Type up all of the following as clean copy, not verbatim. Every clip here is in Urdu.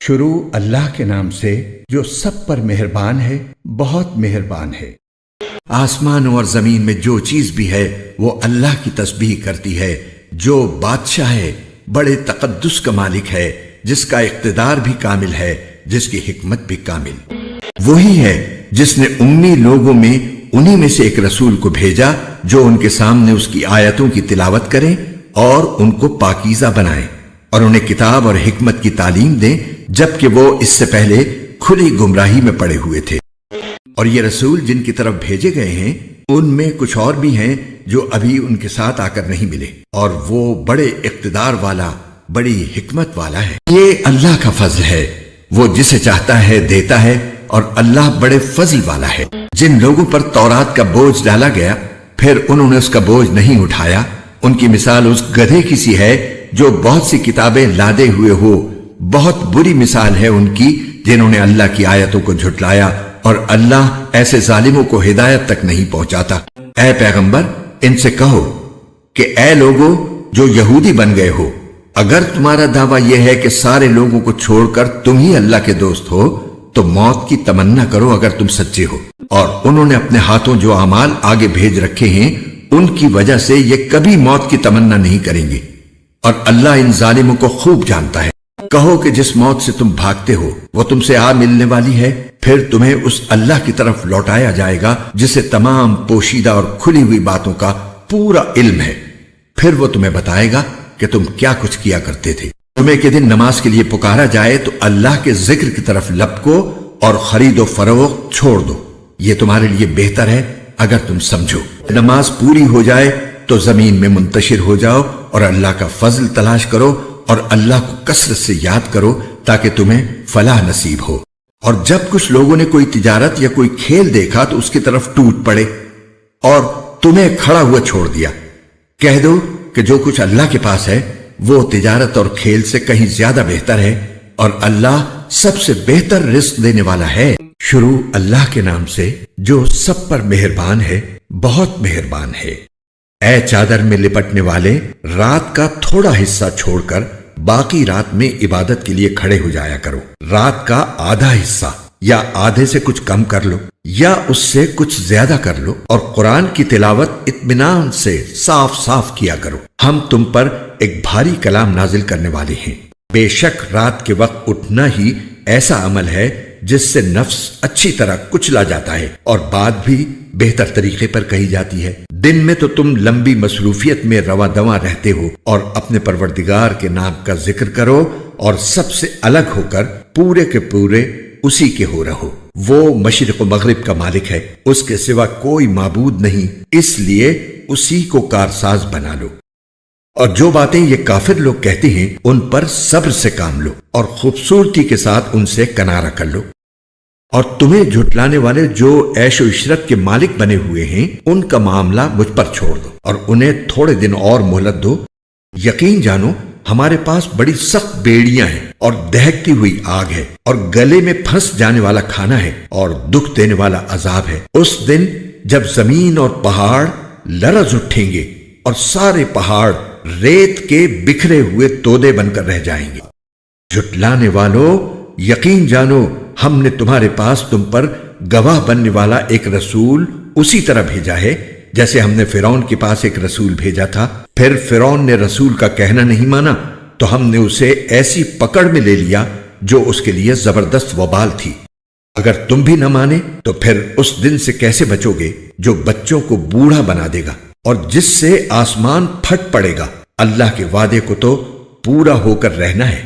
شروع اللہ کے نام سے جو سب پر مہربان ہے، بہت مہربان ہے۔ آسمانوں اور زمین میں جو چیز بھی ہے وہ اللہ کی تسبیح کرتی ہے، جو بادشاہ ہے، بڑے تقدس کا مالک ہے، جس کا اقتدار بھی کامل ہے، جس کی حکمت بھی کامل۔ وہی ہے جس نے امی لوگوں میں انہی میں سے ایک رسول کو بھیجا جو ان کے سامنے اس کی آیتوں کی تلاوت کریں اور ان کو پاکیزہ بنائیں اور انہیں کتاب اور حکمت کی تعلیم دیں، جبکہ وہ اس سے پہلے کھلی گمراہی میں پڑے ہوئے تھے۔ اور یہ رسول جن کی طرف بھیجے گئے ہیں ان میں کچھ اور بھی ہیں جو ابھی ان کے ساتھ آ کر نہیں ملے، اور وہ بڑے اقتدار والا، بڑی حکمت والا ہے۔ یہ اللہ کا فضل ہے، وہ جسے چاہتا ہے دیتا ہے، اور اللہ بڑے فضل والا ہے۔ جن لوگوں پر تورات کا بوجھ ڈالا گیا پھر انہوں نے اس کا بوجھ نہیں اٹھایا، ان کی مثال اس گدھے کی سی ہے جو بہت سی کتابیں لادے ہوئے ہو۔ بہت بری مثال ہے ان کی جنہوں نے اللہ کی آیتوں کو جھٹلایا، اور اللہ ایسے ظالموں کو ہدایت تک نہیں پہنچاتا۔ اے پیغمبر، ان سے کہو کہ اے لوگو جو یہودی بن گئے ہو، اگر تمہارا دعویٰ یہ ہے کہ سارے لوگوں کو چھوڑ کر تم ہی اللہ کے دوست ہو، تو موت کی تمنا کرو اگر تم سچے ہو۔ اور انہوں نے اپنے ہاتھوں جو اعمال آگے بھیج رکھے ہیں ان کی وجہ سے یہ کبھی موت کی تمنا نہیں کریں گے، اور اللہ ان ظالموں کو خوب جانتا ہے۔ کہو کہ جس موت سے تم بھاگتے ہو وہ تم سے آ ملنے والی ہے، پھر تمہیں اس اللہ کی طرف لوٹایا جائے گا جسے تمام پوشیدہ اور کھلی ہوئی باتوں کا پورا علم ہے۔ پھر وہ تمہیں بتائے گا کہ تم کیا کچھ کیا کرتے تھے۔ جمعے کے دن نماز کے لیے پکارا جائے تو اللہ کے ذکر کی طرف لپکو اور خرید و فروخت چھوڑ دو، یہ تمہارے لیے بہتر ہے اگر تم سمجھو۔ نماز پوری ہو جائے تو زمین میں منتشر ہو جاؤ اور اللہ کا فضل تلاش کرو، اور اللہ کو کثرت سے یاد کرو تاکہ تمہیں فلاح نصیب ہو۔ اور جب کچھ لوگوں نے کوئی تجارت یا کوئی کھیل دیکھا تو اس کی طرف ٹوٹ پڑے اور تمہیں کھڑا ہوا چھوڑ دیا، کہہ دو کہ جو کچھ اللہ کے پاس ہے وہ تجارت اور کھیل سے کہیں زیادہ بہتر ہے، اور اللہ سب سے بہتر رزق دینے والا ہے۔ شروع اللہ کے نام سے جو سب پر مہربان ہے، بہت مہربان ہے۔ اے چادر میں لپٹنے والے، رات کا تھوڑا حصہ چھوڑ کر باقی رات میں عبادت کے لیے کھڑے ہو جایا کرو۔ رات کا آدھا حصہ یا آدھے سے کچھ کم کر لو یا اس سے کچھ زیادہ کر لو، اور قرآن کی تلاوت اطمینان سے صاف صاف کیا کرو۔ ہم تم پر ایک بھاری کلام نازل کرنے والے ہیں۔ بے شک رات کے وقت اٹھنا ہی ایسا عمل ہے جس سے نفس اچھی طرح کچلا جاتا ہے اور بات بھی بہتر طریقے پر کہی جاتی ہے۔ دن میں تو تم لمبی مصروفیت میں رواں دواں رہتے ہو اور اپنے پروردگار کے نام کا ذکر کرو، اور سب سے الگ ہو کر پورے کے پورے اسی کے ہو رہو۔ وہ مشرق و مغرب کا مالک ہے، اس کے سوا کوئی معبود نہیں، اس لیے اسی کو کارساز بنا لو۔ اور جو باتیں یہ کافر لوگ کہتے ہیں ان پر صبر سے کام لو اور خوبصورتی کے ساتھ ان سے کنارہ کر لو۔ اور تمہیں جھٹلانے والے جو عیش و عشرت کے مالک بنے ہوئے ہیں ان کا معاملہ مجھ پر چھوڑ دو اور انہیں تھوڑے دن اور مہلت دو۔ یقین جانو ہمارے پاس بڑی سخت بیڑیاں ہیں اور دہکتی ہوئی آگ ہے، اور گلے میں پھنس جانے والا کھانا ہے اور دکھ دینے والا عذاب ہے۔ اس دن جب زمین اور پہاڑ لرز اٹھیں گے اور سارے پہاڑ ریت کے بکھرے ہوئے تودے بن کر رہ جائیں گے۔ جھٹلانے والوں، یقین جانو ہم نے تمہارے پاس تم پر گواہ بننے والا ایک رسول اسی طرح بھیجا ہے جیسے ہم نے فرعون کے پاس ایک رسول بھیجا تھا۔ پھر فرعون نے رسول کا کہنا نہیں مانا تو ہم نے اسے ایسی پکڑ میں لے لیا جو اس کے لیے زبردست وبال تھی۔ اگر تم بھی نہ مانے تو پھر اس دن سے کیسے بچو گے جو بچوں کو بوڑھا بنا دے گا اور جس سے آسمان پھٹ پڑے گا۔ اللہ کے وعدے کو تو پورا ہو کر رہنا ہے۔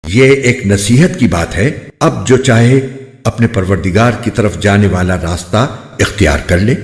یہ ایک نصیحت کی بات ہے، اب جو چاہے اپنے پروردگار کی طرف جانے والا راستہ اختیار کر لے۔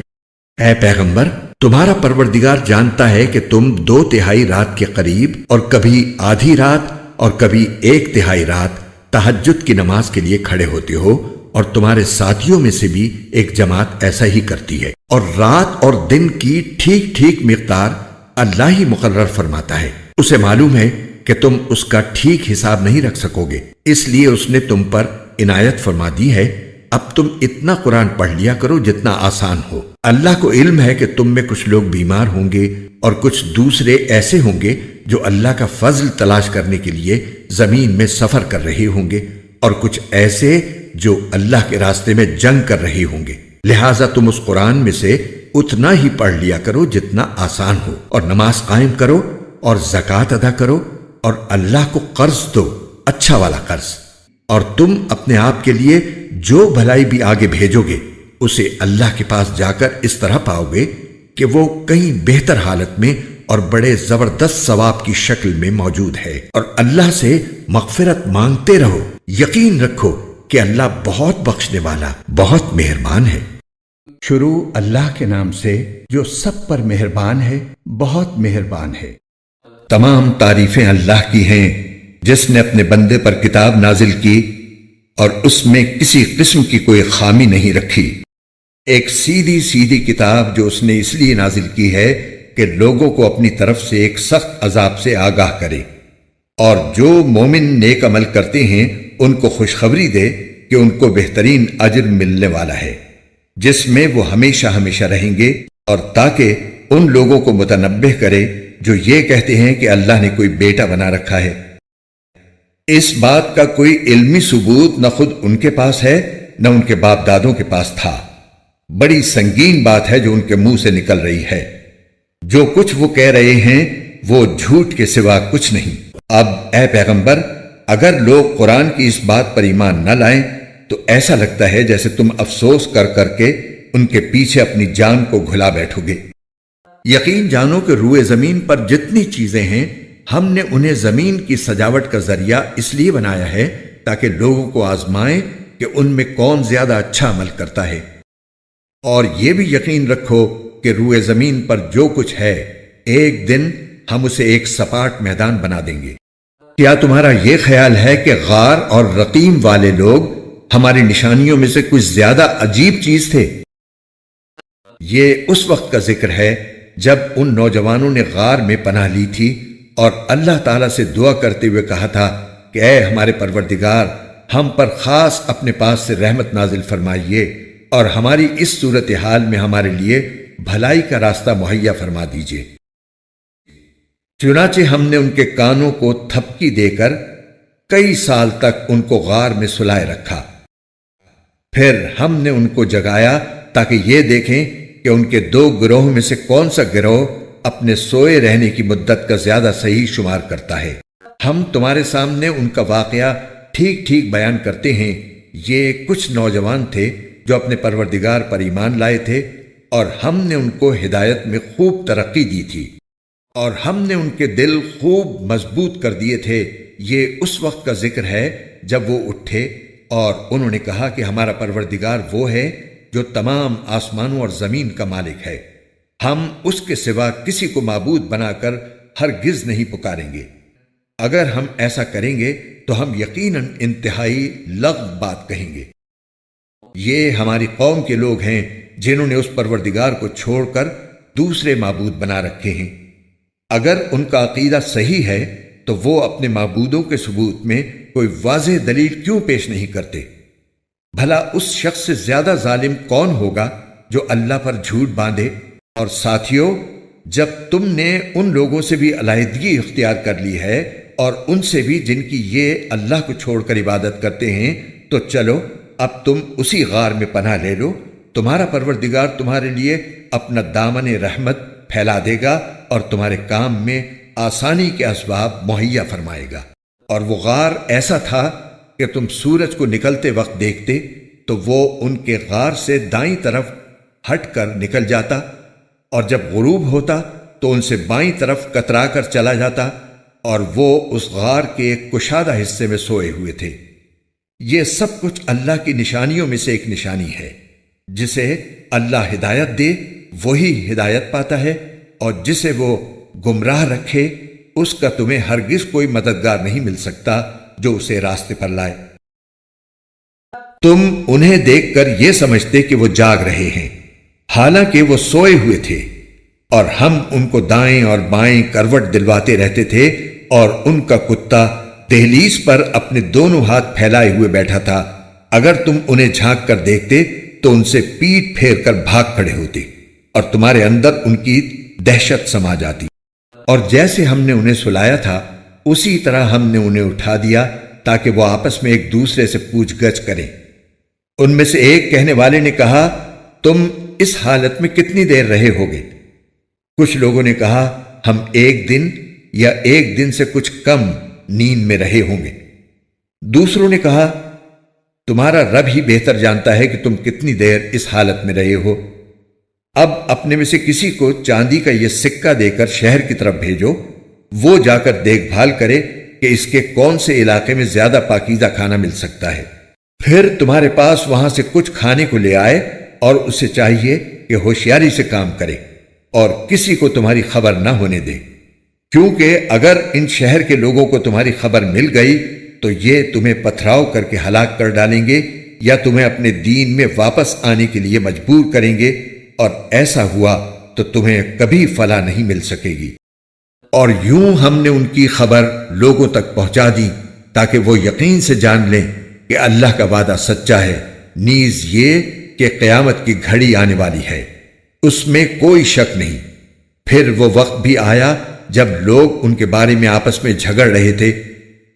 اے پیغمبر، تمہارا پروردگار جانتا ہے کہ تم 2/3 رات کے قریب اور کبھی آدھی رات اور کبھی 1/3 رات تہجد کی نماز کے لیے کھڑے ہوتے ہو، اور تمہارے ساتھیوں میں سے بھی ایک جماعت ایسا ہی کرتی ہے۔ اور رات اور دن کی ٹھیک ٹھیک مقدار اللہ ہی مقرر فرماتا ہے۔ اسے معلوم ہے کہ تم اس کا ٹھیک حساب نہیں رکھ سکو گے، اس لیے اس نے تم پر عنایت فرما دی ہے۔ اب تم اتنا قرآن پڑھ لیا کرو جتنا آسان ہو۔ اللہ کو علم ہے کہ تم میں کچھ لوگ بیمار ہوں گے اور کچھ دوسرے ایسے ہوں گے جو اللہ کا فضل تلاش کرنے کے لیے زمین میں سفر کر رہے ہوں گے، اور کچھ ایسے جو اللہ کے راستے میں جنگ کر رہے ہوں گے۔ لہٰذا تم اس قرآن میں سے اتنا ہی پڑھ لیا کرو جتنا آسان ہو، اور نماز قائم کرو اور زکوٰۃ ادا کرو اور اللہ کو قرض دو، اچھا والا قرض، اور تم اپنے آپ کے لیے جو بھلائی بھی آگے بھیجو گے اسے اللہ کے پاس جا کر اس طرح پاؤ گے کہ وہ کہیں بہتر حالت میں اور بڑے زبردست ثواب کی شکل میں موجود ہے۔ اور اللہ سے مغفرت مانگتے رہو، یقین رکھو کہ اللہ بہت بخشنے والا، بہت مہربان ہے۔ شروع اللہ کے نام سے جو سب پر مہربان ہے، بہت مہربان ہے۔ تمام تعریفیں اللہ کی ہیں جس نے اپنے بندے پر کتاب نازل کی اور اس میں کسی قسم کی کوئی خامی نہیں رکھی، ایک سیدھی سیدھی کتاب جو اس نے اس لیے نازل کی ہے کہ لوگوں کو اپنی طرف سے ایک سخت عذاب سے آگاہ کرے، اور جو مومن نیک عمل کرتے ہیں ان کو خوشخبری دے کہ ان کو بہترین اجر ملنے والا ہے جس میں وہ ہمیشہ ہمیشہ رہیں گے، اور تاکہ ان لوگوں کو متنبہ کرے جو یہ کہتے ہیں کہ اللہ نے کوئی بیٹا بنا رکھا ہے۔ اس بات کا کوئی علمی ثبوت نہ خود ان کے پاس ہے نہ ان کے باپ دادوں کے پاس تھا۔ بڑی سنگین بات ہے جو ان کے منہ سے نکل رہی ہے۔ جو کچھ وہ کہہ رہے ہیں وہ جھوٹ کے سوا کچھ نہیں۔ اب اے پیغمبر، اگر لوگ قرآن کی اس بات پر ایمان نہ لائیں تو ایسا لگتا ہے جیسے تم افسوس کر کر کے ان کے پیچھے اپنی جان کو گھلا بیٹھو گے۔ یقین جانو کہ روئے زمین پر جتنی چیزیں ہیں ہم نے انہیں زمین کی سجاوٹ کا ذریعہ اس لیے بنایا ہے تاکہ لوگوں کو آزمائیں کہ ان میں کون زیادہ اچھا عمل کرتا ہے، اور یہ بھی یقین رکھو کہ روئے زمین پر جو کچھ ہے ایک دن ہم اسے ایک سپاٹ میدان بنا دیں گے۔ کیا تمہارا یہ خیال ہے کہ غار اور رقیم والے لوگ ہماری نشانیوں میں سے کچھ زیادہ عجیب چیز تھے؟ یہ اس وقت کا ذکر ہے جب ان نوجوانوں نے غار میں پناہ لی تھی اور اللہ تعالیٰ سے دعا کرتے ہوئے کہا تھا کہ اے ہمارے پروردگار، ہم پر خاص اپنے پاس سے رحمت نازل فرمائیے اور ہماری اس صورتحال میں ہمارے لیے بھلائی کا راستہ مہیا فرما دیجیے۔ چنانچہ ہم نے ان کے کانوں کو تھپکی دے کر کئی سال تک ان کو غار میں سلائے رکھا، پھر ہم نے ان کو جگایا تاکہ یہ دیکھیں کہ ان کے دو گروہ میں سے کون سا گروہ اپنے سوئے رہنے کی مدت کا زیادہ صحیح شمار کرتا ہے۔ ہم تمہارے سامنے ان کا واقعہ ٹھیک ٹھیک بیان کرتے ہیں۔ یہ کچھ نوجوان تھے جو اپنے پروردگار پر ایمان لائے تھے، اور ہم نے ان کو ہدایت میں خوب ترقی دی تھی، اور ہم نے ان کے دل خوب مضبوط کر دیے تھے۔ یہ اس وقت کا ذکر ہے جب وہ اٹھے اور انہوں نے کہا کہ ہمارا پروردگار وہ ہے جو تمام آسمانوں اور زمین کا مالک ہے، ہم اس کے سوا کسی کو معبود بنا کر ہرگز نہیں پکاریں گے۔ اگر ہم ایسا کریں گے تو ہم یقیناً انتہائی لغو بات کہیں گے۔ یہ ہماری قوم کے لوگ ہیں جنہوں نے اس پروردگار کو چھوڑ کر دوسرے معبود بنا رکھے ہیں۔ اگر ان کا عقیدہ صحیح ہے تو وہ اپنے معبودوں کے ثبوت میں کوئی واضح دلیل کیوں پیش نہیں کرتے؟ بھلا اس شخص سے زیادہ ظالم کون ہوگا جو اللہ پر جھوٹ باندھے؟ اور ساتھیو، جب تم نے ان لوگوں سے بھی علیحدگی اختیار کر لی ہے اور ان سے بھی جن کی یہ اللہ کو چھوڑ کر عبادت کرتے ہیں، تو چلو اب تم اسی غار میں پناہ لے لو۔ تمہارا پروردگار تمہارے لیے اپنا دامن رحمت پھیلا دے گا اور تمہارے کام میں آسانی کے اسباب مہیا فرمائے گا۔ اور وہ غار ایسا تھا کہ تم سورج کو نکلتے وقت دیکھتے تو وہ ان کے غار سے دائیں طرف ہٹ کر نکل جاتا، اور جب غروب ہوتا تو ان سے بائیں طرف کترا کر چلا جاتا، اور وہ اس غار کے ایک کشادہ حصے میں سوئے ہوئے تھے۔ یہ سب کچھ اللہ کی نشانیوں میں سے ایک نشانی ہے۔ جسے اللہ ہدایت دے وہی ہدایت پاتا ہے، اور جسے وہ گمراہ رکھے اس کا تمہیں ہرگز کوئی مددگار نہیں مل سکتا جو اسے راستے پر لائے۔ تم انہیں دیکھ کر یہ سمجھتے کہ وہ جاگ رہے ہیں، حالانکہ وہ سوئے ہوئے تھے، اور ہم ان کو دائیں اور بائیں کروٹ دلواتے رہتے تھے، اور ان کا کتا دہلیز پر اپنے دونوں ہاتھ پھیلائے ہوئے بیٹھا تھا۔ اگر تم انہیں جھانک کر دیکھتے تو ان سے پیٹ پھیر کر بھاگ کھڑے ہوتے، اور تمہارے اندر ان کی دہشت سما جاتی۔ اور جیسے ہم نے انہیں سلایا تھا اسی طرح ہم نے انہیں اٹھا دیا تاکہ وہ آپس میں ایک دوسرے سے پوچھ گچھ کریں۔ ان میں سے ایک کہنے والے نے کہا، تم اس حالت میں کتنی دیر رہے ہوگے؟ کچھ لوگوں نے کہا، ہم 1 دن یا 1 دن سے کچھ کم نیند میں رہے ہوں گے۔ دوسروں نے کہا، تمہارا رب ہی بہتر جانتا ہے کہ تم کتنی دیر اس حالت میں رہے ہو۔ اب اپنے میں سے کسی کو چاندی کا یہ سکہ دے کر شہر کی طرف بھیجو، وہ جا کر دیکھ بھال کرے کہ اس کے کون سے علاقے میں زیادہ پاکیزہ کھانا مل سکتا ہے۔ پھر تمہارے پاس وہاں سے کچھ کھانے کو لے آئے اور اسے چاہیے کہ ہوشیاری سے کام کرے اور کسی کو تمہاری خبر نہ ہونے دے، کیونکہ اگر ان شہر کے لوگوں کو تمہاری خبر مل گئی تو یہ تمہیں پتھراؤ کر کے ہلاک کر ڈالیں گے یا تمہیں اپنے دین میں واپس آنے کے لیے مجبور کریں گے، اور ایسا ہوا تو تمہیں کبھی فلاح نہیں مل سکے گی۔ اور یوں ہم نے ان کی خبر لوگوں تک پہنچا دی تاکہ وہ یقین سے جان لیں کہ اللہ کا وعدہ سچا ہے، نیز یہ کہ قیامت کی گھڑی آنے والی ہے، اس میں کوئی شک نہیں۔ پھر وہ وقت بھی آیا جب لوگ ان کے بارے میں آپس میں جھگڑ رہے تھے،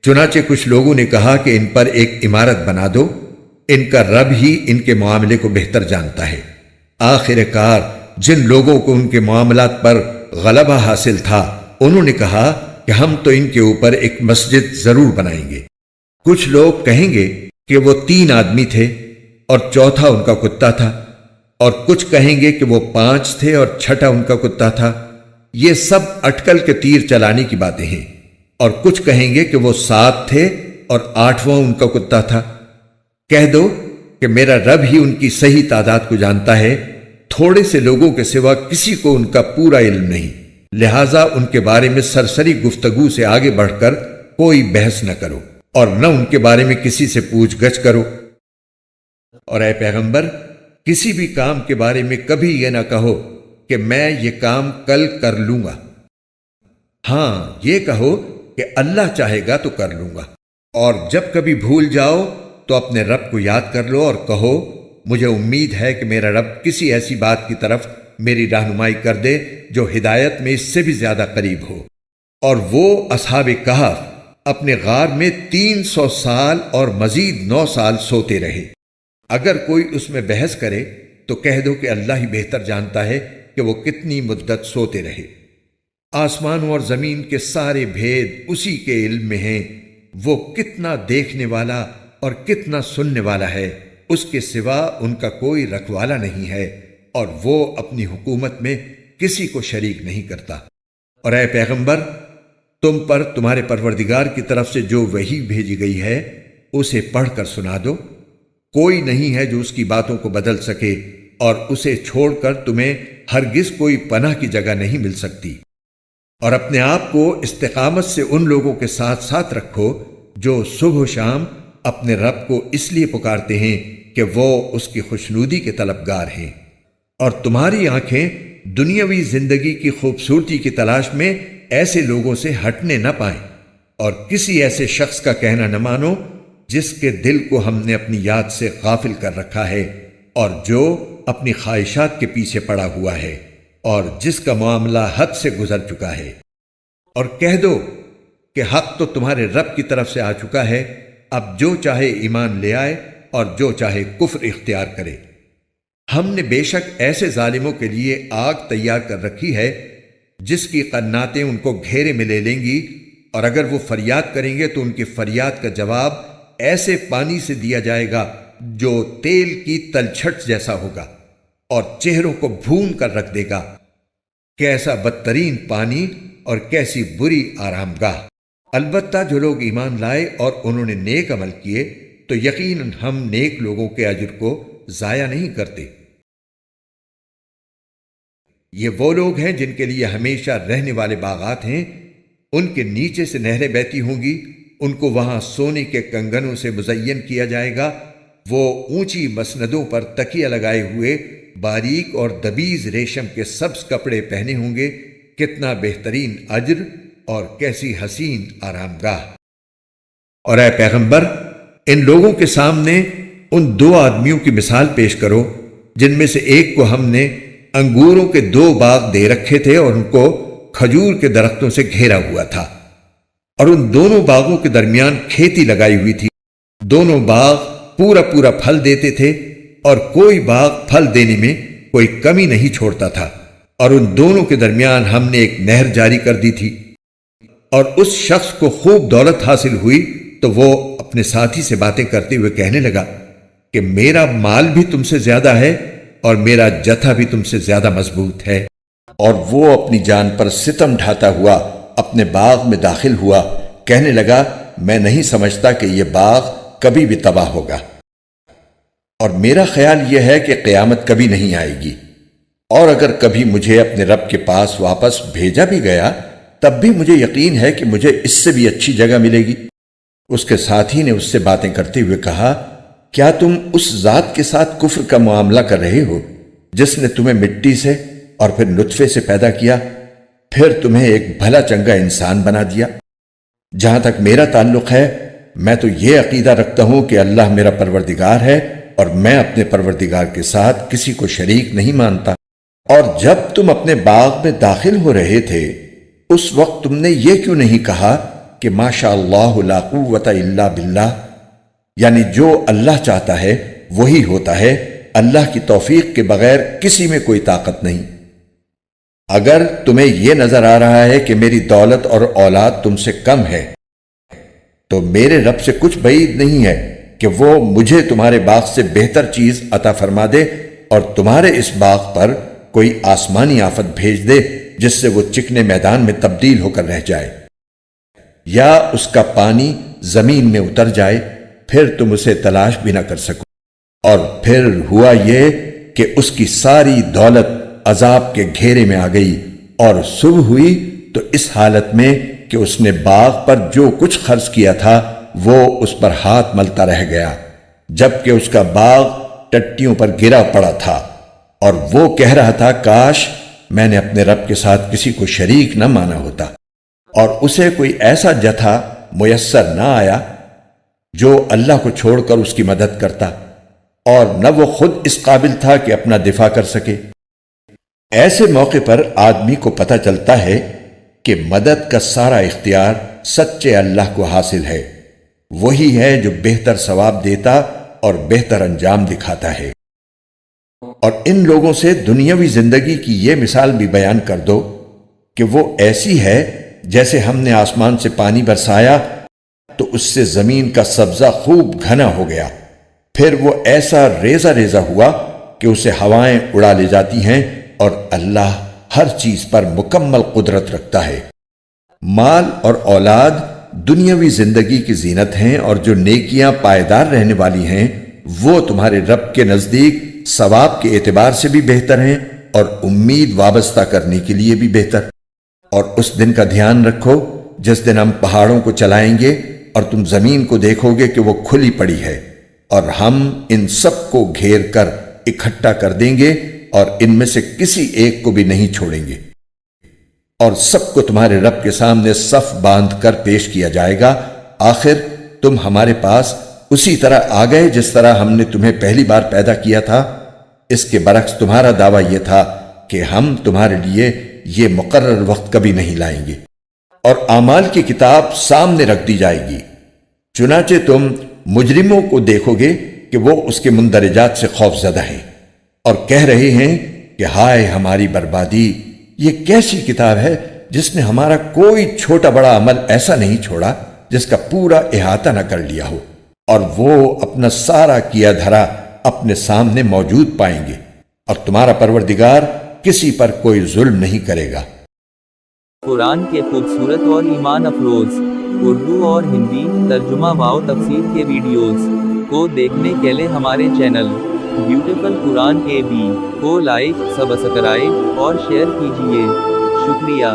چنانچہ کچھ لوگوں نے کہا کہ ان پر ایک عمارت بنا دو، ان کا رب ہی ان کے معاملے کو بہتر جانتا ہے۔ آخر کار جن لوگوں کو ان کے معاملات پر غلبہ حاصل تھا، انہوں نے کہا کہ ہم تو ان کے اوپر ایک مسجد ضرور بنائیں گے۔ کچھ لوگ کہیں گے کہ وہ 3 آدمی تھے اور چوتھا ان کا کتا تھا، اور کچھ کہیں گے کہ وہ 5 تھے اور چھٹا ان کا کتا تھا۔ یہ سب اٹکل کے تیر چلانے کی باتیں ہیں۔ اور کچھ کہیں گے کہ وہ 7 تھے اور 8واں ان کا کتا تھا۔ کہہ دو کہ میرا رب ہی ان کی صحیح تعداد کو جانتا ہے، تھوڑے سے لوگوں کے سوا کسی کو ان کا پورا علم نہیں، لہٰذا ان کے بارے میں سرسری گفتگو سے آگے بڑھ کر کوئی بحث نہ کرو اور نہ ان کے بارے میں کسی سے پوچھ گچھ کرو۔ اور اے پیغمبر، کسی بھی کام کے بارے میں کبھی یہ نہ کہو کہ میں یہ کام کل کر لوں گا، ہاں یہ کہو کہ اللہ چاہے گا تو کر لوں گا۔ اور جب کبھی بھول جاؤ تو اپنے رب کو یاد کر لو اور کہو، مجھے امید ہے کہ میرا رب کسی ایسی بات کی طرف میری رہنمائی کر دے جو ہدایت میں اس سے بھی زیادہ قریب ہو۔ اور وہ اصحاب کہف اپنے غار میں 300 سال اور مزید 9 سال سوتے رہے۔ اگر کوئی اس میں بحث کرے تو کہہ دو کہ اللہ ہی بہتر جانتا ہے کہ وہ کتنی مدت سوتے رہے۔ آسمانوں اور زمین کے سارے بھید اسی کے علم میں ہیں، وہ کتنا دیکھنے والا اور کتنا سننے والا ہے، اس کے سوا ان کا کوئی رکھوالا نہیں ہے، اور وہ اپنی حکومت میں کسی کو شریک نہیں کرتا۔ اور اے پیغمبر، تم پر تمہارے پروردگار کی طرف سے جو وحی بھیجی گئی ہے اسے پڑھ کر سنا دو، کوئی نہیں ہے جو اس کی باتوں کو بدل سکے، اور اسے چھوڑ کر تمہیں ہرگز کوئی پناہ کی جگہ نہیں مل سکتی۔ اور اپنے آپ کو استقامت سے ان لوگوں کے ساتھ ساتھ رکھو جو صبح و شام اپنے رب کو اس لیے پکارتے ہیں کہ وہ اس کی خوشنودی کے طلبگار ہیں۔ اور تمہاری آنکھیں دنیاوی زندگی کی خوبصورتی کی تلاش میں ایسے لوگوں سے ہٹنے نہ پائیں، اور کسی ایسے شخص کا کہنا نہ مانو جس کے دل کو ہم نے اپنی یاد سے غافل کر رکھا ہے، اور جو اپنی خواہشات کے پیچھے پڑا ہوا ہے، اور جس کا معاملہ حد سے گزر چکا ہے۔ اور کہہ دو کہ حق تو تمہارے رب کی طرف سے آ چکا ہے، اب جو چاہے ایمان لے آئے اور جو چاہے کفر اختیار کرے۔ ہم نے بے شک ایسے ظالموں کے لیے آگ تیار کر رکھی ہے جس کی قناتیں ان کو گھیرے میں لے لیں گی، اور اگر وہ فریاد کریں گے تو ان کی فریاد کا جواب ایسے پانی سے دیا جائے گا جو تیل کی تلچھٹ جیسا ہوگا اور چہروں کو بھون کر رکھ دے گا۔ کیسا بدترین پانی اور کیسی بری آرام گاہ! البتہ جو لوگ ایمان لائے اور انہوں نے نیک عمل کیے تو یقیناً ہم نیک لوگوں کے اجر کو ضائع نہیں کرتے۔ یہ وہ لوگ ہیں جن کے لیے ہمیشہ رہنے والے باغات ہیں، ان کے نیچے سے نہریں بہتی ہوں گی، ان کو وہاں سونے کے کنگنوں سے مزین کیا جائے گا، وہ اونچی مسندوں پر تکیہ لگائے ہوئے باریک اور دبیز ریشم کے سبز کپڑے پہنے ہوں گے، کتنا بہترین اجر اور کیسی حسین آرام گاہ۔ اور اے پیغمبر، ان لوگوں کے سامنے ان 2 آدمیوں کی مثال پیش کرو جن میں سے ایک کو ہم نے انگوروں کے 2 باغ دے رکھے تھے اور ان کو کھجور کے درختوں سے گھیرا ہوا تھا۔ اور ان دونوں باغوں کے درمیان کھیتی لگائی ہوئی تھی۔ دونوں باغ پورا پورا پھل دیتے تھے اور کوئی باغ پھل دینے میں کوئی کمی نہیں چھوڑتا تھا، اور ان دونوں کے درمیان ہم نے ایک نہر جاری کر دی تھی۔ اور اس شخص کو خوب دولت حاصل ہوئی تو وہ اپنے ساتھی سے باتیں کرتے ہوئے کہنے لگا کہ میرا مال بھی تم سے زیادہ ہے اور میرا جتھا بھی تم سے زیادہ مضبوط ہے۔ اور وہ اپنی جان پر ستم ڈھاتا ہوا اپنے باغ میں داخل ہوا، کہنے لگا میں نہیں سمجھتا کہ یہ باغ کبھی بھی تباہ ہوگا، اور میرا خیال یہ ہے کہ قیامت کبھی نہیں آئے گی، اور اگر کبھی مجھے اپنے رب کے پاس واپس بھیجا بھی گیا تب بھی مجھے یقین ہے کہ مجھے اس سے بھی اچھی جگہ ملے گی۔ اس کے ساتھی نے اس سے باتیں کرتے ہوئے کہا کیا تم اس ذات کے ساتھ کفر کا معاملہ کر رہے ہو جس نے تمہیں مٹی سے اور پھر نطفے سے پیدا کیا، پھر تمہیں ایک بھلا چنگا انسان بنا دیا؟ جہاں تک میرا تعلق ہے میں تو یہ عقیدہ رکھتا ہوں کہ اللہ میرا پروردگار ہے اور میں اپنے پروردگار کے ساتھ کسی کو شریک نہیں مانتا۔ اور جب تم اپنے باغ میں داخل ہو رہے تھے اس وقت تم نے یہ کیوں نہیں کہا کہ ماشاء اللہ لا قوت الا باللہ، یعنی جو اللہ چاہتا ہے وہی ہوتا ہے، اللہ کی توفیق کے بغیر کسی میں کوئی طاقت نہیں۔ اگر تمہیں یہ نظر آ رہا ہے کہ میری دولت اور اولاد تم سے کم ہے تو میرے رب سے کچھ بعید نہیں ہے کہ وہ مجھے تمہارے باغ سے بہتر چیز عطا فرما دے اور تمہارے اس باغ پر کوئی آسمانی آفت بھیج دے جس سے وہ چکنے میدان میں تبدیل ہو کر رہ جائے، یا اس کا پانی زمین میں اتر جائے پھر تم اسے تلاش بھی نہ کر سکو۔ اور پھر ہوا یہ کہ اس کی ساری دولت عذاب کے گھیرے میں آ گئی، اور صبح ہوئی تو اس حالت میں کہ اس نے باغ پر جو کچھ خرچ کیا تھا وہ اس پر ہاتھ ملتا رہ گیا، جبکہ اس کا باغ ٹٹیوں پر گرا پڑا تھا، اور وہ کہہ رہا تھا کاش میں نے اپنے رب کے ساتھ کسی کو شریک نہ مانا ہوتا۔ اور اسے کوئی ایسا جتھا میسر نہ آیا جو اللہ کو چھوڑ کر اس کی مدد کرتا، اور نہ وہ خود اس قابل تھا کہ اپنا دفاع کر سکے۔ ایسے موقع پر آدمی کو پتہ چلتا ہے کہ مدد کا سارا اختیار سچے اللہ کو حاصل ہے، وہی ہے جو بہتر ثواب دیتا اور بہتر انجام دکھاتا ہے۔ اور ان لوگوں سے دنیاوی زندگی کی یہ مثال بھی بیان کر دو کہ وہ ایسی ہے جیسے ہم نے آسمان سے پانی برسایا تو اس سے زمین کا سبزہ خوب گھنا ہو گیا، پھر وہ ایسا ریزہ ریزہ ہوا کہ اسے ہوائیں اڑا لے جاتی ہیں، اور اللہ ہر چیز پر مکمل قدرت رکھتا ہے۔ مال اور اولاد دنیاوی زندگی کی زینت ہیں، اور جو نیکیاں پائیدار رہنے والی ہیں وہ تمہارے رب کے نزدیک ثواب کے اعتبار سے بھی بہتر ہیں اور امید وابستہ کرنے کے لیے بھی بہتر۔ اور اس دن کا دھیان رکھو جس دن ہم پہاڑوں کو چلائیں گے اور تم زمین کو دیکھو گے کہ وہ کھلی پڑی ہے، اور ہم ان سب کو گھیر کر اکٹھا کر دیں گے اور ان میں سے کسی ایک کو بھی نہیں چھوڑیں گے، اور سب کو تمہارے رب کے سامنے صف باندھ کر پیش کیا جائے گا۔ آخر تم ہمارے پاس اسی طرح آ گئے جس طرح ہم نے تمہیں پہلی بار پیدا کیا تھا۔ اس کے برعکس تمہارا دعویٰ یہ تھا کہ ہم تمہارے لیے یہ مقرر وقت کبھی نہیں لائیں گے، اور اعمال کی کتاب سامنے رکھ دی جائے گی، چنانچہ تم مجرموں کو دیکھو گے کہ وہ اس کے مندرجات سے خوف زدہ ہیں اور کہہ رہے ہیں کہ ہائے ہماری بربادی، یہ کیسی کتاب ہے جس نے ہمارا کوئی چھوٹا بڑا عمل ایسا نہیں چھوڑا جس کا پورا احاطہ نہ کر لیا ہو، اور وہ اپنا سارا کیا دھرا اپنے سامنے موجود پائیں گے، اور تمہارا پروردگار کسی پر کوئی ظلم نہیں کرے گا۔ قرآن کے خوبصورت اور ایمان افروز اردو اور ہندی ترجمہ و تفسیر کے ویڈیوز کو دیکھنے کے لیے ہمارے چینل بیوٹیفل قرآن AB کو لائک، سبسکرائب اور شیئر کیجیے۔ شکریہ۔